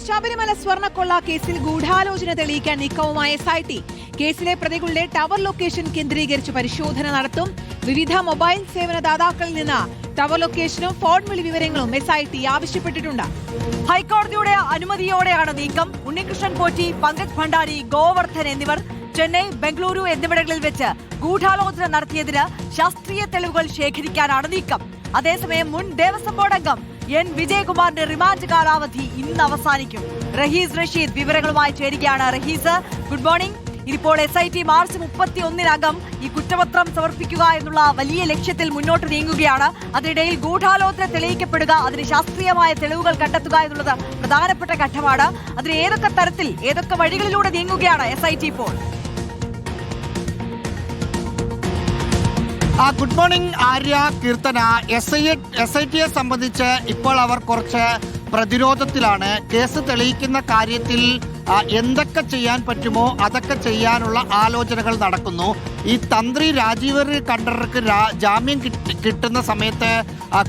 ശബരിമല സ്വർണ്ണക്കൊള്ള കേസിൽ ഗൂഢാലോചന തെളിയിക്കാൻ നീക്കവുമായ SIT കേസിലെ പ്രതികളുടെ ടവർ ലൊക്കേഷൻ കേന്ദ്രീകരിച്ച് പരിശോധന നടത്തും. വിവിധ മൊബൈൽ സേവന ദാതാക്കളിൽ നിന്ന് ടവർ ലൊക്കേഷനും ഫോൺ വിളി വിവരങ്ങളും SIT ആവശ്യപ്പെട്ടിട്ടുണ്ട്. ഹൈക്കോടതിയുടെ അനുമതിയോടെയാണ് നീക്കം. ഉണ്ണികൃഷ്ണൻ പോറ്റി, പങ്കജ് ഭണ്ഡാരി, ഗോവർദ്ധൻ എന്നിവർ ചെന്നൈ, ബംഗളൂരു എന്നിവിടങ്ങളിൽ വെച്ച് ഗൂഢാലോചന നടത്തിയതിന് ശാസ്ത്രീയ തെളിവുകൾ ശേഖരിക്കാനാണ് നീക്കം. അതേസമയം മുൻ ദേവസ്വം ബോർഡ് അംഗം N. വിജയകുമാറിന്റെ റിമാൻഡ് കാലാവധി ഇന്ന് അവസാനിക്കും. റഹീസ് റഷീദ് വിവരങ്ങളുമായി ചേരുകയാണ്. Rahees, good morning. ഇതിപ്പോൾ SIT മാർച്ച് 31-നകം ഈ കുറ്റപത്രം സമർപ്പിക്കുക എന്നുള്ള വലിയ ലക്ഷ്യത്തിൽ മുന്നോട്ട് നീങ്ങുകയാണ്. അതിനിടയിൽ ഗൂഢാലോചന തെളിയിക്കപ്പെടുക, അതിന് ശാസ്ത്രീയമായ തെളിവുകൾ കണ്ടെത്തുക എന്നുള്ളത് പ്രധാനപ്പെട്ട ഘട്ടമാണ്. അതിന് ഏതൊക്കെ തരത്തിൽ, ഏതൊക്കെ വഴികളിലൂടെ നീങ്ങുകയാണ് SIT ഇപ്പോൾ? Good morning Arya, Keerthana. SITയെ സംബന്ധിച്ച് ഇപ്പോൾ അവർ കുറച്ച് പ്രതിരോധത്തിലാണ്. കേസ് തെളിയിക്കുന്ന കാര്യത്തിൽ എന്തൊക്കെ ചെയ്യാൻ പറ്റുമോ അതൊക്കെ ചെയ്യാനുള്ള ആലോചനകൾ നടക്കുന്നു. ഈ തന്ത്രി രാജീവ് കണ്ഠരർക്ക് ജാമ്യം കിട്ടുന്ന സമയത്ത്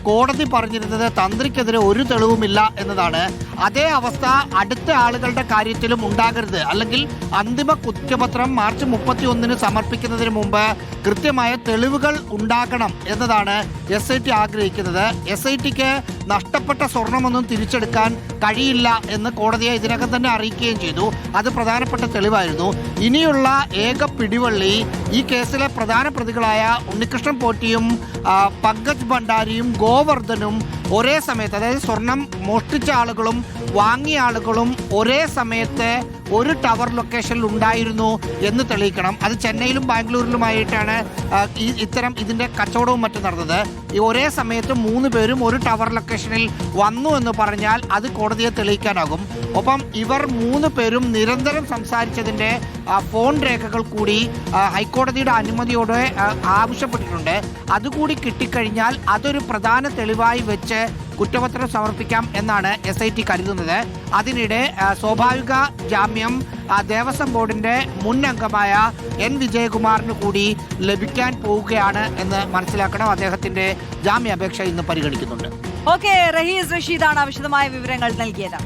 കോടതി പറഞ്ഞിരുന്നത് തന്ത്രിക്കെതിരെ ഒരു തെളിവുമില്ല എന്നതാണ്. അതേ അവസ്ഥ അടുത്ത ആളുകളുടെ കാര്യത്തിലും ഉണ്ടാകരുത്, അല്ലെങ്കിൽ അന്തിമ കുറ്റപത്രം മാർച്ച് 31-ന് സമർപ്പിക്കുന്നതിന് മുമ്പ് കൃത്യമായ തെളിവുകൾ ഉണ്ടാകണം എന്നതാണ് SIT ആഗ്രഹിക്കുന്നത്. SITക്ക് നഷ്ടപ്പെട്ട സ്വർണമൊന്നും തിരിച്ചെടുക്കാൻ കഴിയില്ല എന്ന് കോടതിയെ ഇതിനകം തന്നെ അറിയിക്കുകയും ചെയ്തു. അത് പ്രധാനപ്പെട്ട തെളിവായിരുന്നു. ഇനിയുള്ള ഏക പിടിവള്ളി ഈ കേസിലെ പ്രധാന പ്രതികളായ ഉണ്ണികൃഷ്ണൻ പോറ്റിയും പങ്കജ് ഭണ്ഡാരിയും ഗോവർദ്ധനും ഒരേ സമയത്ത്, അതായത് സ്വർണം മോഷ്ടിച്ച ആളുകളും വാങ്ങിയ ആളുകളും ഒരേ സമയത്ത് ഒരു ടവർ ലൊക്കേഷനിൽ ഉണ്ടായിരുന്നു എന്ന് തെളിയിക്കണം. അത് ചെന്നൈയിലും ബാംഗ്ലൂരിലുമായിട്ടാണ് ഇതിന്റെ കച്ചവടവും മറ്റും നടന്നത്. ഈ ഒരേ സമയത്ത് 3 പേരും ഒരു ടവർ ലൊക്കേഷനിൽ വന്നു എന്ന് പറഞ്ഞാൽ അത് കോടതിയെ തെളിയിക്കാനാകും. ഒപ്പം ഇവർ 3 പേരും നിരന്തരം സംസാരിച്ചതിന്റെ ഫോൺ രേഖകൾ കൂടി ഹൈക്കോടതിയുടെ അനുമതിയോടെ ആവശ്യപ്പെട്ടിട്ടുണ്ട്. അതുകൂടി കിട്ടിക്കഴിഞ്ഞാൽ അതൊരു പ്രധാന തെളിവായി വെച്ച് കുറ്റപത്രം സമർപ്പിക്കാം എന്നാണ് SIT കരുതുന്നത്. അതിനിടെ സ്വാഭാവിക ജാമ്യം ദേവസ്വം ബോർഡിന്റെ മുൻ അംഗമായ N. വിജയകുമാറിന് കൂടി ലഭിക്കാൻ പോവുകയാണ് എന്ന് മനസ്സിലാക്കണം. അദ്ദേഹത്തിന്റെ ജാമ്യാപേക്ഷ ഇന്ന് പരിഗണിക്കുന്നുണ്ട്. ഓക്കെ, റഹീസ് റഷീദാണ് വിശദമായ വിവരങ്ങൾ നൽകിയത്.